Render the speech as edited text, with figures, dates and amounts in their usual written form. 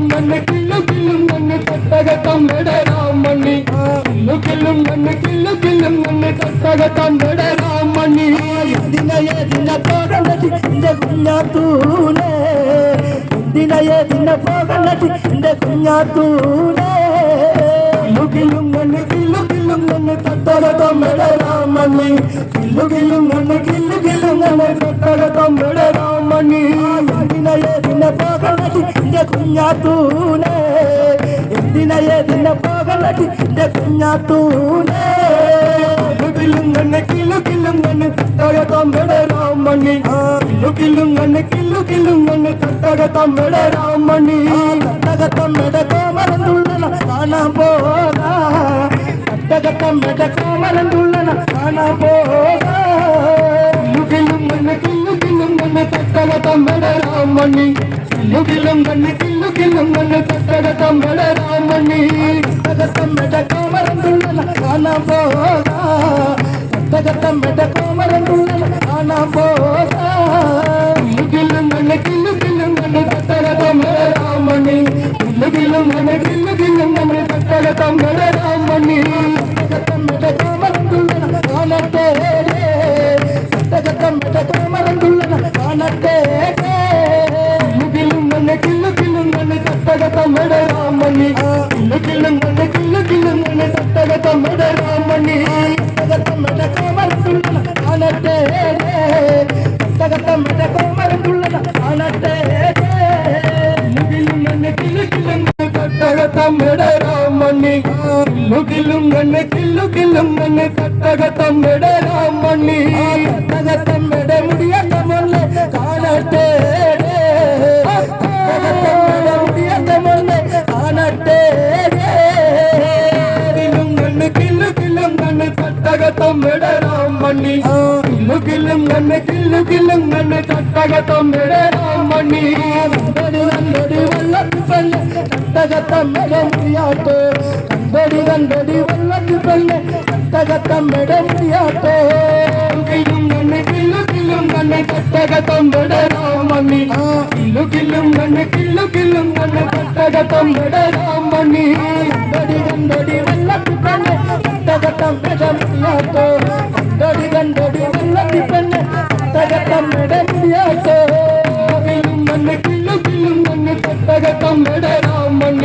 മണ്ണ് കില്ലും മണ്ണ് തട്ടകത്തം വിടരാമണ്ണി കില്ലും മണ്ണ് തട്ടകത്തം വിടരാമണ്ണി ദിന പോകണ്ടത് എന്റെ കുഞ്ഞാത്തൂനെ ദിന പോകണ്ടത് എന്റെ കുഞ്ഞാത്തൂനെ കില്ലും മണ്ണ് തട്ടകത്തം വിടരാമണ്ണി കില്ലും മണ്ണ് തട്ടകത്തം വിടരാമണ്ണി ദിന പോകണ്ടത് എന്റെ കുഞ്ഞാത്തൂനെ ദിന പോകണ്ടത് എന്റെ കുഞ്ഞാത്തൂനെ കില്ലും മണ്ണ് തട്ടകത്തം വിടരാമണ്ണി കില്ലും മണ്ണ് തട്ടകത്തം വിടരാമണ്ണി തട്ടകത്തം കോമരന്തുള്ളന കാണാൻ പോകാ തട്ടകത്തം കോമരന്തുള്ളന കാണാൻ പോകാ കില്ലും മണ്ണ് തട്ടകത്തം വിടരാമണ്ണി കില്ലും മണ്ണ് തട്ടകത്തം വിടരാമണ്ണി തട്ടകത്തം കോമരന്തുള്ളന കാണാൻ പോകാ തട്ടകത്തം കോമരന്തുള്ളന കാണാൻ പോകാ കില്ലും മണ്ണ് തട്ടകത്തം വിടരാമണ്ണി കില്ലും മണ്ണ് തട്ടകത്തം വിടരാമണ്ണി തട്ടകത്തം കോമരന്തുള്ളന കാണട്ടെ തട്ടകത്തം കോമരന്തുള്ളന കാണട്ടെ കില്ലും മണ്ണ് തട്ടകത്തം വിടരാമണ്ണി കില്ലും മണ്ണ് തട്ടകത്തം വിടരാമണ്ണി തട്ടകത്തം കോമരന്തുള്ളന കാണട്ടെ തട്ടകത്തം കോമരന്തുള്ളന കാണട്ടെ തട്ടകത്തം വിടരാമണ്ണി കില്ലും മണ്ണ് തട്ടകത്തം വിടരാമണ്ണി തട്ടകത്തം മുടിയണ്ട മണ്ണ് കാണട്ടെ മുടിയണ്ട മണ്ണ് കാണട്ടെ കില്ലും മണ്ണ് തട്ടകത്തം വിടരാമണ്ണി കില്ലും മണ്ണ് തട്ടകത്തം വിടരാമണ്ണി വെള്ളത്തിൽ പെണ്ണ് തട്ടകത്തം മുടിയാട്ടെ കണ്ടടി വെള്ളത്തിൽ പെണ്ണ് തട്ടകത്തം മുടിയാട്ടെ കില്ലും മണ്ണ് തട്ടകത്തം വിടരാമണ്ണി കില്ലും മണ്ണ് തട്ടകത്തം വിടരാമണ്ണി കണ്ടടി വെള്ളത്തിൽ പെണ്ണ് തട്ടകത്തം